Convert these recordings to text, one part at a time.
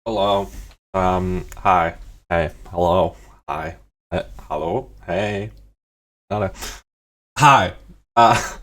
Hello. Hi. Hey. Hello. Hi. Hello. Hey. Not a. Hi. Uh,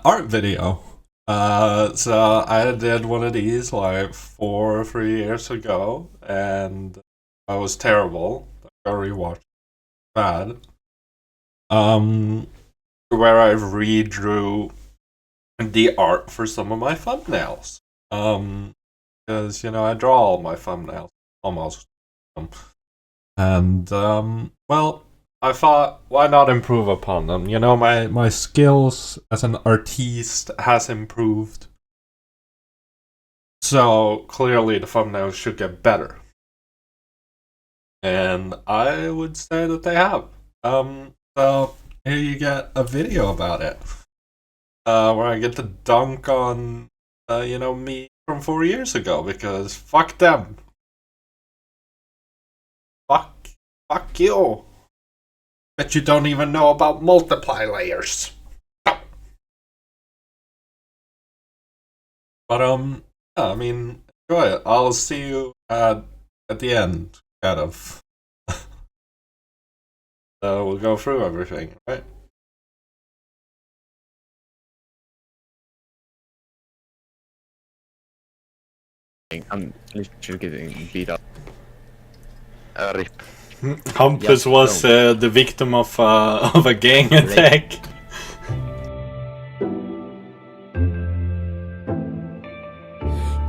art video. So I did one of these like 4 or 3 years ago, and I was terrible. I rewatched bad. Um, where I redrew the art for some of my thumbnails. Um, because I draw all my thumbnails almost. Um, and well, I thought, why not improve upon them? My skills as an artiste has improved, so clearly the thumbnails should get better, and I would say that they have. So here you get a video about it, where I get to dunk on, me from 4 years ago, because fuck them, fuck you. Bet you don't even know about multiply layers. But yeah, I mean, enjoy it. I'll see you at the end, kind of. So we'll go through everything, right? I'm literally getting beat up. RIP. Hampus was the victim of of a gang attack.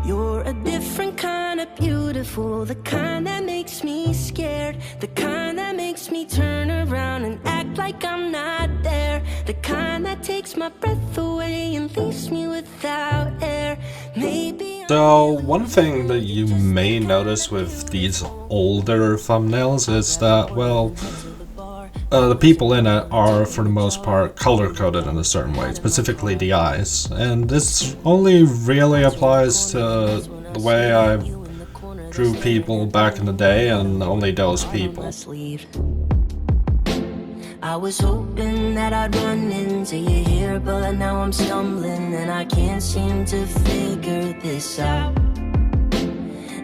You're a different kind of beautiful, the kind that makes me scared, the kind that makes me turn around and act like I'm not there, the kind that takes my breath away and leaves me without air. Maybe. So one thing that you may notice with these older thumbnails is that, well, the people in it are, for the most part, color-coded in a certain way, specifically the eyes. And this only really applies to the way I drew people back in the day, and only those people. I was hoping that I'd run into you here, but now I'm stumbling and I can't seem to figure this out.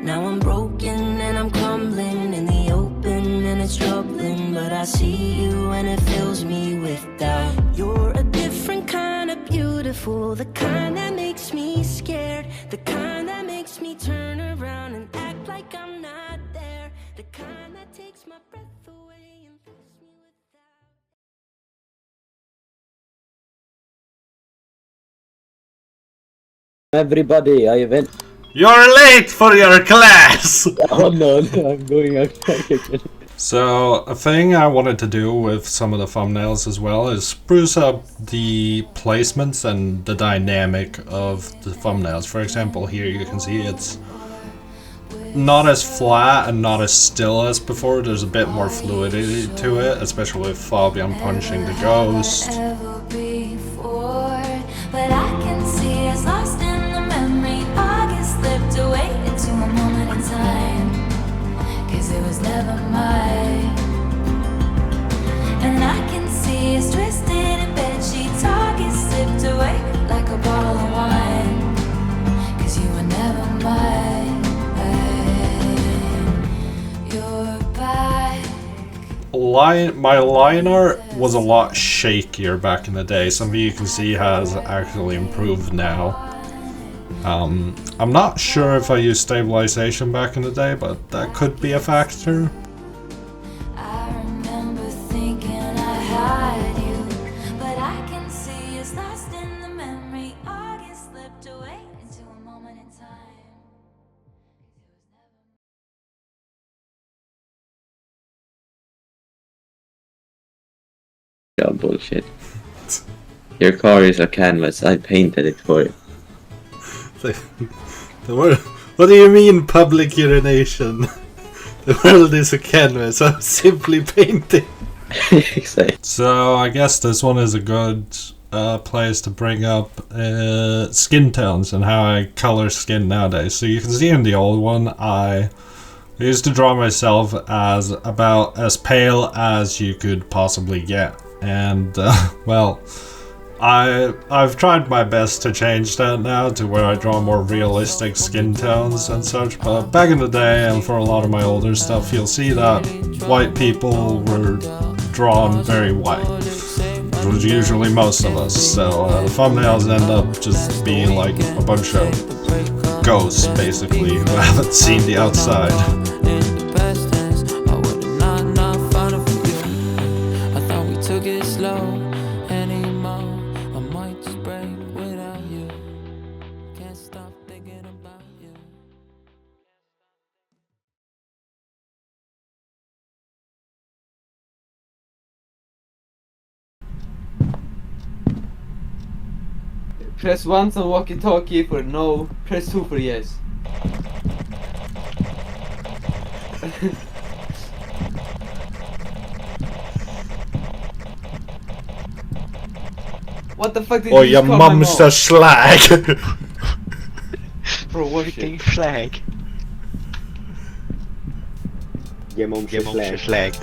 Now I'm broken and I'm crumbling in the open and it's troubling, but I see you and it fills me with doubt. You're a different kind of beautiful, the kind that makes me scared, the kind that makes me turn around and act like I'm not there, the kind that takes my breath away and leaves me without. Everybody, I went. You're late for your class! Oh no, I'm going outside again. So, a thing I wanted to do with some of the thumbnails as well is spruce up the placements and the dynamic of the thumbnails. For example, here you can see it's not as flat and not as still as before. There's a bit more fluidity to it, especially with Fabian punching the ghost. But I can see it's lost in the memory. August slipped away into a moment in time, 'cause it was never mine. And I can see it's twisted in bed sheets. August slipped away like a bottle of wine, 'cause you were never mine. You're back. My line art was a lot shakier back in the day. Some of you can see has actually improved now. I'm not sure if I used stabilization back in the day, but that could be a factor. I remember thinking I had you, but I can see it's lost in the memory. August slipped away into a moment in time. Yeah, bullshit. Your car is a canvas. I painted it for you. What do you mean, public urination? The world is a canvas. I'm simply painting. Exactly. So I guess this one is a good place to bring up skin tones and how I color skin nowadays. So you can see in the old one, I used to draw myself as about as pale as you could possibly get. And, well, I've tried my best to change that now to where I draw more realistic skin tones and such, but back in the day and for a lot of my older stuff, you'll see that white people were drawn very white, which was usually most of us, so the thumbnails end up just being like a bunch of ghosts, basically, who haven't seen the outside. Press 1 on walkie-talkie for no, press 2 for yes. What the fuck did Oh, you your just call my mum's mom? a slag! Bro, what Fucking shit? slag. Your mom's Your mom's a slag.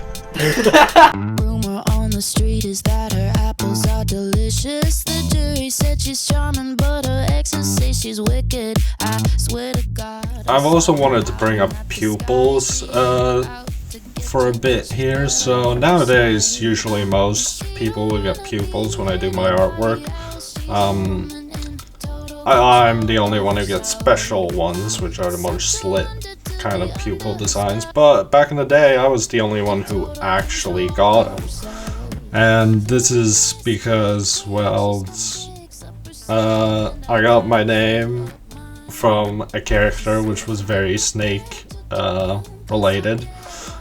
Rumor on the street is that her apples are delicious. The jury said she's charming, but her exes say she's wicked. I swear to God. I've also wanted to bring up pupils for a bit here. So nowadays, usually most people will get pupils when I do my artwork. I'm the only one who gets special ones, which are the more slit kind of pupil designs. But back in the day, I was the only one who actually got them. And this is because, well, I got my name from a character which was very Snake related,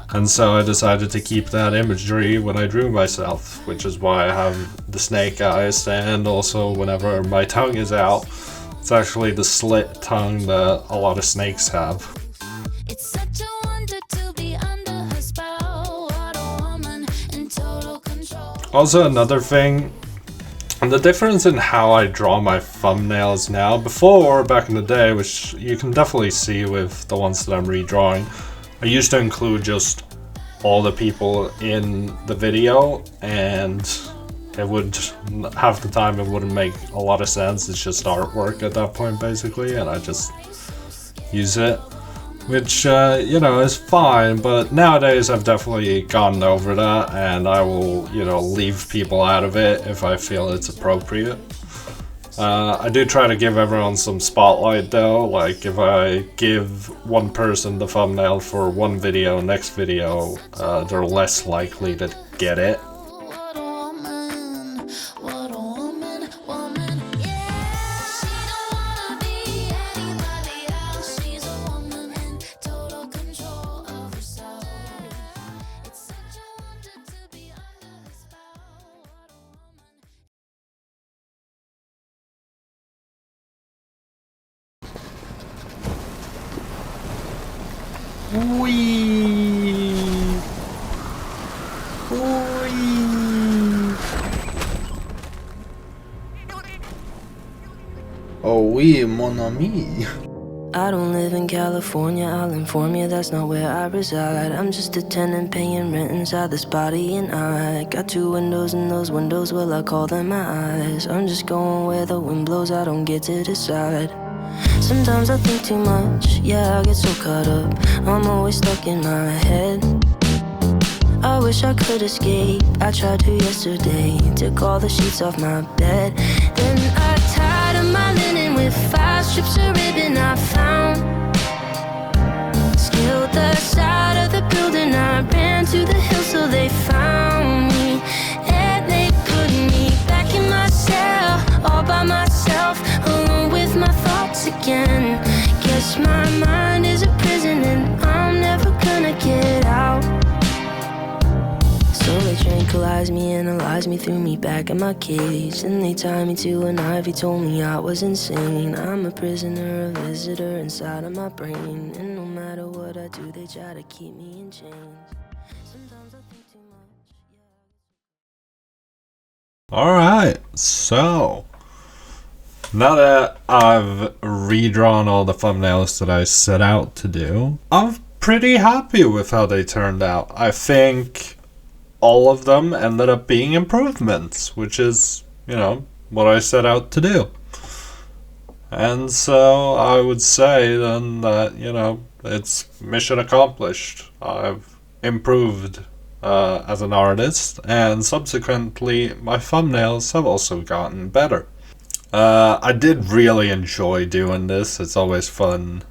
and so I decided to keep that imagery when I drew myself, which is why I have the snake eyes, and also whenever my tongue is out, it's actually the slit tongue that a lot of snakes have. It's such a wonder to be under her spell. What a woman in total control. Also, another thing, the difference in how I draw my thumbnails now, before, back in the day, which you can definitely see with the ones that I'm redrawing, I used to include just all the people in the video, and it would, half the time it wouldn't make a lot of sense, it's just artwork at that point basically, and I just use it. Which, you know, is fine, but nowadays I've definitely gotten over that, and I will, you know, leave people out of it if I feel it's appropriate. I do try to give everyone some spotlight though, like if I give one person the thumbnail for one video, next video, they're less likely to get it. What a woman, what a woman, woman, yeah. She don't wanna be anybody else. She's a woman in total control of herself. It's such a wonder to be under her spell. What a woman. Oh oui, mon ami. I don't live in California, I'll inform you that's not where I reside. I'm just a tenant paying rent inside this body, and I got two windows, and those windows, well, I call them my eyes. I'm just going where the wind blows, I don't get to decide. Sometimes I think too much, yeah, I get so caught up. I'm always stuck in my head. I wish I could escape, I tried to yesterday. Took all the sheets off my bed. Then I tied up my linen with 5 strips of ribbon I found. Scaled the side of the building, I ran to the hill so they found me. And they put me back in my cell, all by myself, alone with my thoughts again. Guess my mind is a prison and I'm never gonna get out. So they tranquilized me, analyzed me, threw me back in my cage. Then they tied me to an ivy, told me I was insane. I'm a prisoner, a visitor inside of my brain. And no matter what I do, they try to keep me in chains. Sometimes I think too much, yeah. Alright, so now that I've redrawn all the thumbnails that I set out to do, I'm pretty happy with how they turned out. I think all of them ended up being improvements, which is, you know, what I set out to do. And so I would say then that, you know, it's mission accomplished. I've improved as an artist, and subsequently my thumbnails have also gotten better. I did really enjoy doing this. It's always fun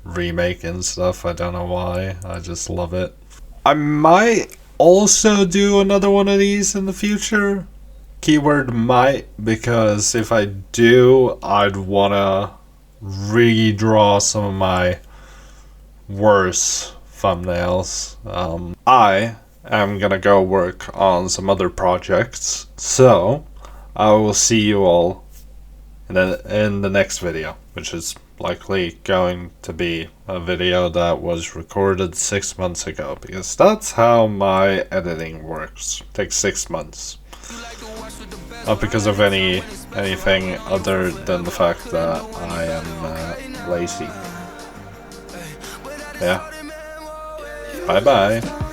remaking stuff. I don't know why. I just love it. I might also do another one of these in the future. Keyword might, because if I do, I'd wanna redraw some of my worse thumbnails. I am gonna go work on some other projects, so I will see you all in the next video, which is likely going to be a video that was recorded 6 months ago, because that's how my editing works. It takes 6 months. Not because of anything other than the fact that I am lazy. Yeah. Bye bye.